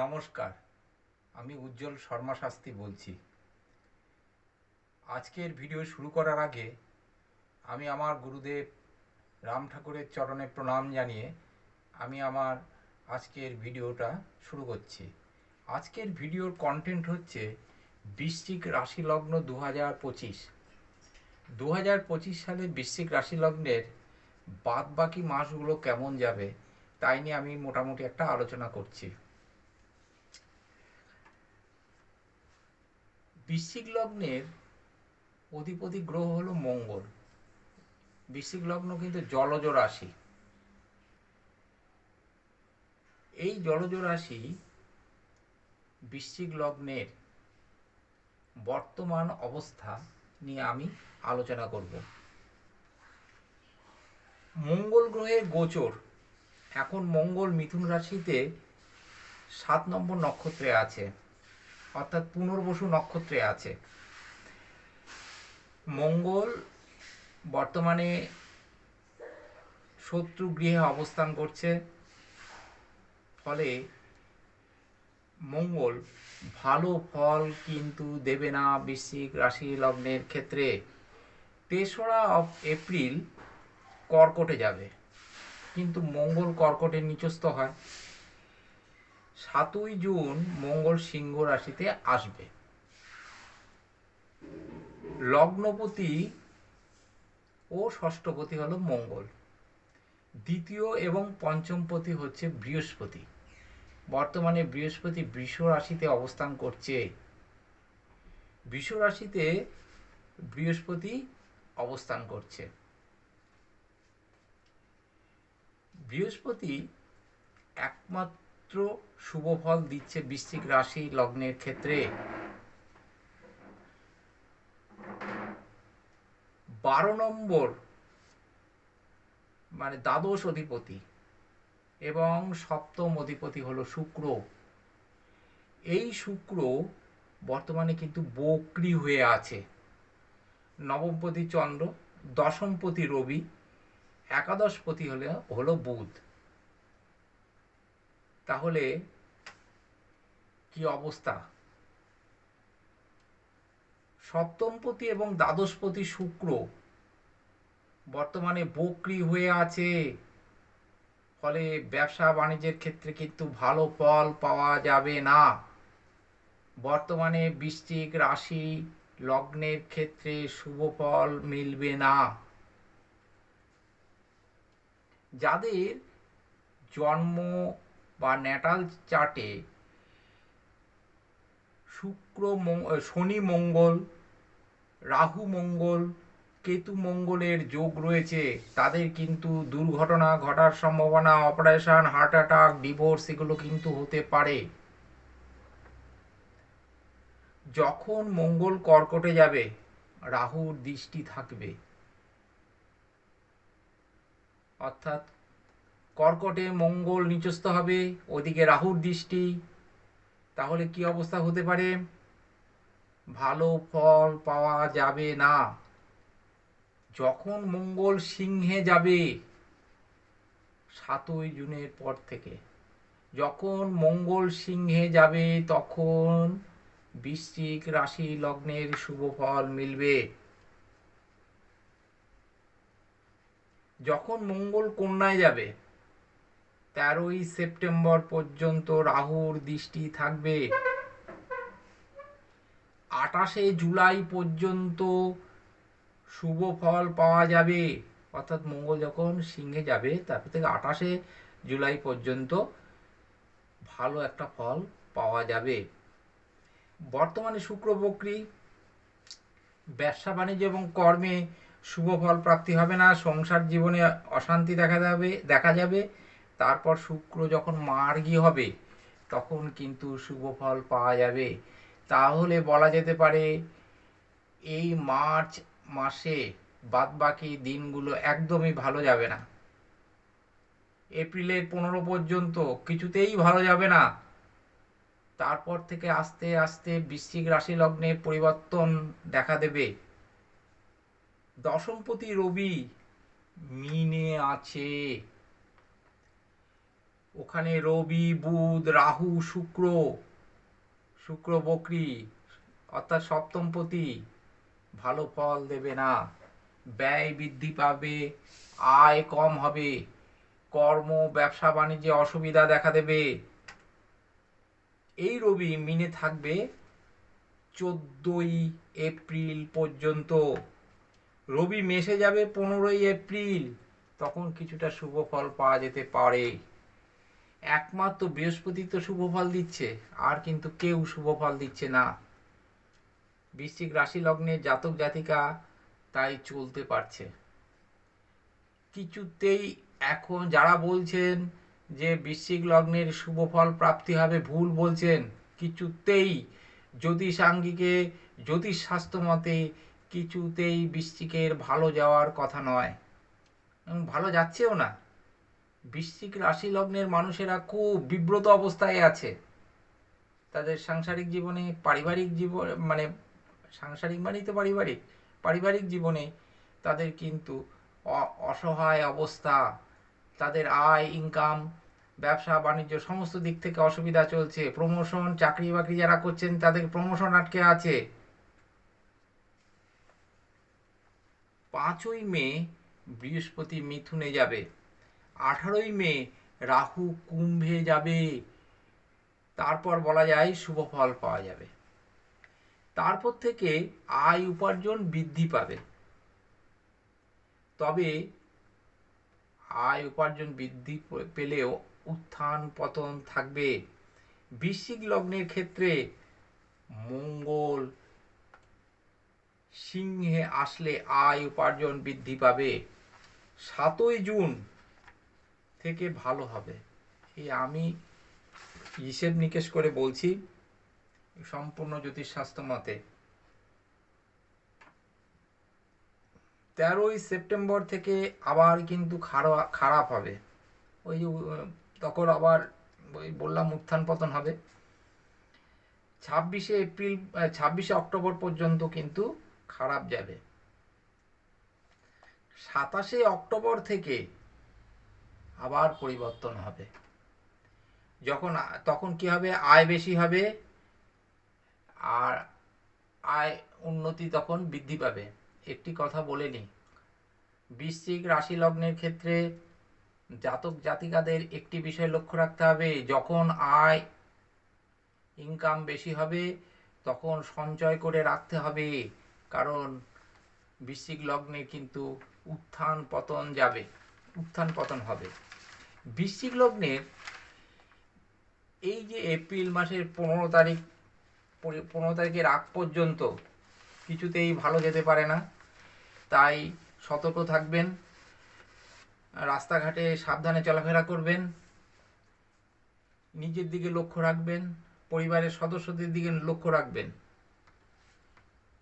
নমস্কার, আমি উজ্জ্বল শর্মা শাস্ত্রী বলছি। আজকের ভিডিও শুরু করার আগে আমি আমার গুরুদেব রাম ঠাকুরের চরণে প্রণাম জানিয়ে আমি আমার আজকের ভিডিওটা শুরু করছি। আজকের ভিডিওর কন্টেন্ট হচ্ছে বৃশ্চিক রাশি লগ্ন 2025। 2025 সালে বৃশ্চিক রাশি লগ্নের বাদ বাকি মাসগুলো কেমন যাবে তাই নিয়ে আমি মোটামুটি একটা আলোচনা করছি। বৃশ্চিক লগ্নের অধিপতি গ্রহ হলো মঙ্গল। বৃশ্চিক লগ্ন কিন্তু জলজ রাশি। এই জলজ রাশি বৃশ্চিক লগ্নের বর্তমান অবস্থা নিয়ে আমি আলোচনা করব। মঙ্গল গ্রহের গোচর, এখন মঙ্গল মিথুন রাশিতে 7 নম্বর নক্ষত্রে আছে, অর্থাৎ পুনর্বসু নক্ষত্রে আছে। মঙ্গল বর্তমানে শত্রু গৃহে অবস্থান করছে, ফলে মঙ্গল ভালো ফল কিন্তু দেবে না বৃশ্চিক রাশি লগ্নের ক্ষেত্রে। 3রা এপ্রিল কর্কটে যাবে, কিন্তু মঙ্গল কর্কটে নিচস্থ হয়। 7ই জুন মঙ্গল সিংহ রাশিতে আসবে। লগ্নপতি ও ষষ্ঠপতি হলো মঙ্গল, দ্বিতীয় এবং পঞ্চমপতি হচ্ছে বৃহস্পতি। বর্তমানে বৃহস্পতি বৃষ রাশিতে অবস্থান করছে। বৃষ রাশিতে বৃহস্পতি অবস্থান করছে। বৃহস্পতি একমাত্র শুভ ফল দিচ্ছে বৃশ্চিক রাশি লগ্নের ক্ষেত্রে। 12 নম্বর মানে দ্বাদশ অধিপতি এবং সপ্তম অধিপতি হলো শুক্র। এই শুক্র বর্তমানে কিন্তু বক্রী হয়ে আছে। নবমপতি চন্দ্র, দশমপতি রবি, একাদশপতি হলো বুধ। তাহলে কি অবস্থা? সপ্তমপতি এবং দ্বাদশপতি শুক্র বর্তমানে বক্রী হয়ে আছে, ফলে ব্যবসা বাণিজ্যের ক্ষেত্রে কিন্তু ভালো ফল পাওয়া যাবে না। বর্তমানে বৃশ্চিক রাশি লগ্নের ক্ষেত্রে শুভ ফল মিলবে না। যাদের জন্ম বা ন্যাটাল চার্টে শনি মঙ্গল, রাহু মঙ্গল, কেতু মঙ্গলের যোগ রয়েছে, তাদের কিন্তু দুর্ঘটনা ঘটার সম্ভাবনা, অপারেশন, হার্ট অ্যাটাক, ডিভোর্স এগুলো কিন্তু হতে পারে। যখন মঙ্গল কর্কটে যাবে রাহুর দৃষ্টি থাকবে, অর্থাৎ কর্কটে মঙ্গল নিচস্থ হবে, ওদিকে রাহুর দৃষ্টি, তাহলে কি অবস্থা হতে পারে? ভালো ফল পাওয়া যাবে না। যখন মঙ্গল সিংহে যাবে 7ই জুনের পর থেকে, যখন মঙ্গল সিংহে যাবে তখন বৃশ্চিক রাশি লগ্নের শুভ ফল মিলবে। যখন মঙ্গল কন্যায় যাবে 13ই সেপ্টেম্বর পর্যন্ত রাহুর দৃষ্টি থাকবে। 28শে জুলাই পর্যন্ত শুভ ফল পাওয়া যাবে, অর্থাৎ মঙ্গল যখন সিংহে যাবে তারপর থেকে 28শে জুলাই পর্যন্ত ভালো একটা ফল পাওয়া যাবে। বর্তমানে শুক্র বক্রী, ব্যবসা বাণিজ্য এবং কর্মে শুভ ফল প্রাপ্তি হবে না, সংসার জীবনে অশান্তি দেখা যাবে। তারপর শুক্র যখন মার্গী হবে তখন কিন্তু শুভ ফল পাওয়া যাবে। তাহলে বলা যেতে পারে এই মার্চ মাসে বাদবাকি দিনগুলো একদমই ভালো যাবে না। এপ্রিলের 15 পর্যন্ত কিছুতেই ভালো যাবে না। তারপর থেকে আস্তে আস্তে বৃশ্চিক রাশি লগ্নের পরিবর্তন দেখা দেবে। দশমপতি রবি মিনে আছে, ওখানে রবি, বুধ, রাহু, শুক্র, শুক্র বক্রী অর্থাৎ সপ্তমপতি ভালো ফল দেবে না। ব্যয় বৃদ্ধি পাবে, আয় কম হবে, কর্ম ব্যবসা বাণিজ্যে অসুবিধা দেখা দেবে। এই রবি মিনে থাকবে 14ই এপ্রিল পর্যন্ত। রবি মেশে যাবে 15ই এপ্রিল, তখন কিছুটা শুভ ফল পাওয়া যেতে পারে। একমাত্র বৃহস্পতি তো শুভ ফল দিচ্ছে, আর কিন্তু কেউ শুভ ফল দিচ্ছে না। বৃশ্চিক রাশি লগ্নের জাতক জাতিকা তাই চলতে পারছে কিছুতেই। এখন যারা বলছেন যে বৃশ্চিক লগ্নের শুভ ফল প্রাপ্তি হবে, ভুল বলছেন। কিছুতেই জ্যোতিষাঙ্গিকে, জ্যোতিষ শাস্ত্র মতে কিছুতেই বৃশ্চিকের ভালো যাওয়ার কথা নয়, এবং ভালো যাচ্ছেও না। বৃশ্চিক রাশি লগ্নের মানুষেরা খুব বিব্রত অবস্থায় আছে। তাদের সাংসারিক জীবনে, পারিবারিক জীবন, মানে সাংসারিক মানেই তো পারিবারিক, পারিবারিক জীবনে তাদের কিন্তু অসহায় অবস্থা। তাদের আয় ইনকাম, ব্যবসা বাণিজ্য সমস্ত দিক থেকে অসুবিধা চলছে। প্রমোশন, চাকরি বাকরি যারা করছেন তাদের প্রমোশন আটকে আছে। 5ই মে বৃহস্পতি মিথুনে যাবে, 18ই মে রাহু কুম্ভে যাবে। তারপর বলা যায় শুভ ফল পাওয়া যাবে। তারপর থেকে আয় উপার্জন বৃদ্ধি পাবে। তবে আয় উপার্জন বৃদ্ধি পেলেও উত্থান পতন থাকবে। বৃশ্চিক লগ্নের ক্ষেত্রে মঙ্গল সিংহে আসলে আয় উপার্জন বৃদ্ধি পাবে। 7ই জুন থেকে ভালো হবে, এই আমি হিসেব নিকেশ করে বলছি সম্পূর্ণ জ্যোতিষশাস্ত্র মতে। 13ই সেপ্টেম্বর থেকে আবার কিন্তু খারাপ হবে। ওই যে তখন আবার ওই বললাম উত্থান পতন হবে। 26শে অক্টোবর পর্যন্ত কিন্তু খারাপ যাবে। 27শে অক্টোবর থেকে আবার পরিবর্তন হবে। তখন কি হবে, আয় বেশি হবে, আর আয় উন্নতি তখন বৃদ্ধি পাবে। একটি কথা বলে নিই, বৃশ্চিক রাশি লগ্নের ক্ষেত্রে জাতক জাতিকাদের একটি বিষয় লক্ষ্য রাখতে হবে, যখন আয় ইনকাম বেশি হবে তখন সঞ্চয় করে রাখতে হবে। কারণ বৃশ্চিক লগ্নে কিন্তু উত্থান পতন যাবে, উত্থান পতন হবে। বৃশ্চিক লগ্নের এই যে এপ্রিল মাসের 15 তারিখের আগ পর্যন্ত কিছুতেই ভালো যেতে পারে না। তাই সতর্ক থাকবেন, রাস্তাঘাটে সাবধানে চলাফেরা করবেন, নিজের দিকে লক্ষ্য রাখবেন, পরিবারের সদস্যদের দিকে লক্ষ্য রাখবেন।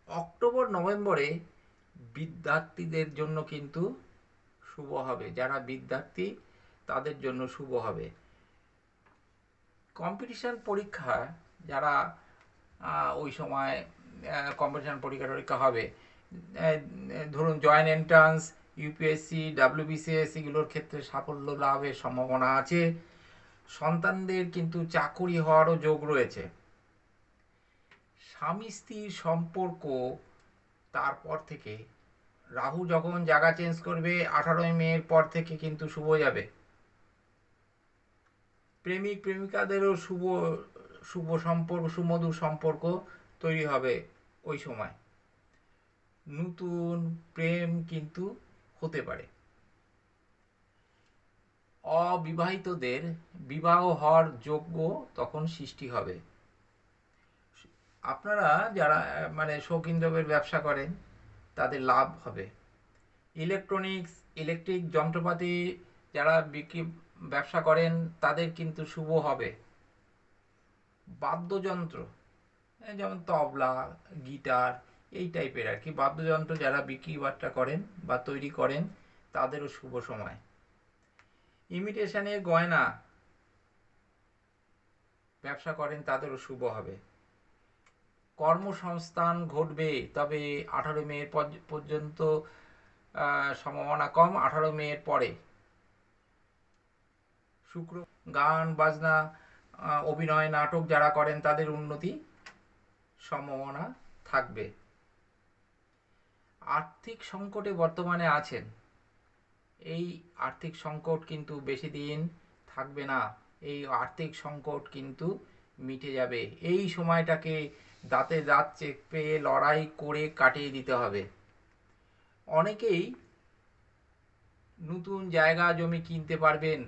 অক্টোবর নভেম্বরে বিদ্যার্থীদের জন্য কিন্তু শুভ হবে। যারা বিদ্যার্থী তাদের জন্য শুভ হবে। কম্পিটিশন পরীক্ষা যারা ওই সময় কম্পিটিশন পরীক্ষা হবে, ধরুন জয়েন্ট এন্ট্রান্স, ইউপিএসসি, ডাব্লিউবিসিএস, এগুলোর ক্ষেত্রে সাফল্য লাভের সম্ভাবনা আছে। সন্তানদের কিন্তু চাকুরি হওয়ারও যোগ রয়েছে। স্বামী স্ত্রীর সম্পর্ক তারপর থেকে, রাহু যখন জায়গা চেঞ্জ করবে 18ই মে পর থেকে কিন্তু শুভ যাবে। প্রেমিক প্রেমিকাদেরও শুভ শুভ সম্পর্ক, সুমধুর সম্পর্ক তৈরি হবে ওই সময়। নতুন প্রেম কিন্তু হতে পারে। অবিবাহিতদের বিবাহ হওয়ার যোগ্য তখন সৃষ্টি হবে। আপনারা যারা মানে শৌখিন দ্রব্যের ব্যবসা করেন তাদের লাভ হবে। ইলেকট্রনিক্স, ইলেকট্রিক যন্ত্রপাতি যারা বিক্রি ব্যবসা করেন তাদের কিন্তু শুভ হবে। বাদ্যযন্ত্র যেমন তবলা, গিটার, এই টাইপের আর কি বাদ্যযন্ত্র যারা বিক্রি বাট্টা করেন বা তৈরি করেন তাদেরও শুভ সময়। ইমিটেশনের গয়না ব্যবসা করেন তাদেরও শুভ হবে। কর্মসংস্থান ঘটবে, তবে 18মে পর্যন্ত সম্ভাবনা কম। 18মে পরে শুক্র গান বাজনা, অভিনয় নাটক যারা করেন তাদের উন্নতি সম্ভাবনা থাকবে। আর্থিক সংকটে বর্তমানে আছেন, এই আর্থিক সংকট কিন্তু বেশি দিন থাকবে না। এই আর্থিক সংকট কিন্তু মিটে যাবে। এই সময়টাকে দাঁতে দাঁত চেপে লড়াই করে কাটিয়ে দিতে হবে। অনেকেই নতুন জায়গা জমি কিনতে পারবেন,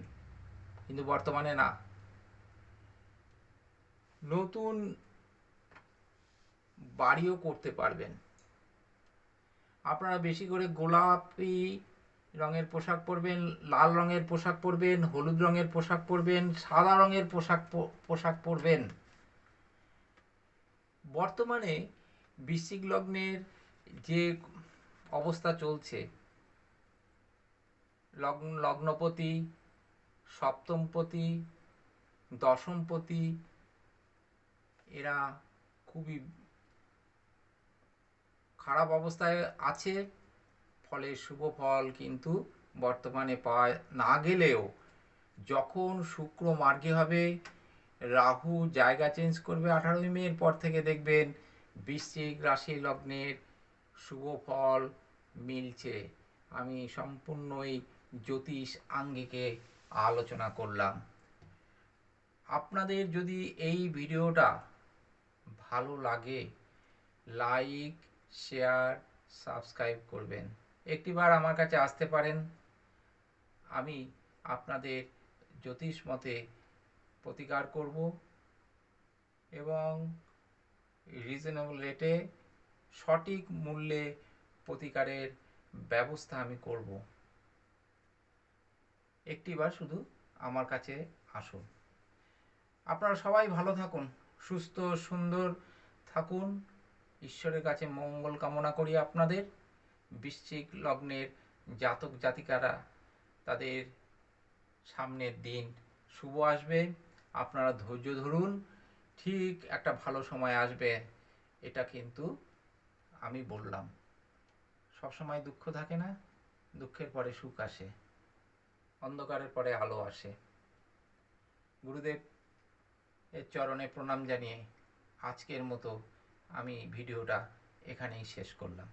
কিন্তু বর্তমানে না। নতুন বাড়িও করতে পারবেন। আপনারা বেশি করে গোলাপি রঙের পোশাক পরবেন, লাল রঙের পোশাক পরবেন, হলুদ রঙের পোশাক পরবেন, সাদা রঙের পোশাক পরবেন। বর্তমানে বৃশ্চিক লগ্নের যে অবস্থা চলছে, লগ্নপতি, সপ্তমপতি, দশমপতি এরা খুবই খারাপ অবস্থায় আছে। ফলে শুভ ফল কিন্তু বর্তমানে পাওয়া না গেলেও যখন শুক্র মার্গী হবে, রাহু জায়গা চেঞ্জ করবে 18ই মের পর থেকে, দেখবেন বৃশ্চিক রাশি লগ্নের শুভ ফল মিলছে। আমি সম্পূর্ণই জ্যোতিষ আঙ্গিকে আলোচনা করলাম। আপনাদের যদি এই ভিডিওটা ভালো লাগে, লাইক, শেয়ার, সাবস্ক্রাইব করবেন। একটিবার আমার কাছে আসতে পারেন, আমি আপনাদের জ্যোতিষ মতে প্রতিকার করব এবং রিজনেবল রেটে সঠিক মূল্যে প্রতিকারের ব্যবস্থা আমি করব। একটিবার শুধু আমার কাছে আসুন। আপনারা সবাই ভালো থাকুন, সুস্থ সুন্দর থাকুন। ঈশ্বরের কাছে মঙ্গল কামনা করি আপনাদের। বৃশ্চিক লগ্নের জাতক জাতিকারা, তাদের সামনের দিন শুভ আসবে। আপনারা ধৈর্য ধরুন, ঠিক একটা ভালো সময় আসবে। এটা কিন্তু আমি বললাম। সবসময় দুঃখ থাকে না, দুঃখের পরে সুখ আসে, অন্ধকারের পরে আলো আসে। গুরুদেব এর চরণে প্রণাম জানিয়ে আজকের মতো আমি ভিডিওটা এখানেই শেষ করলাম।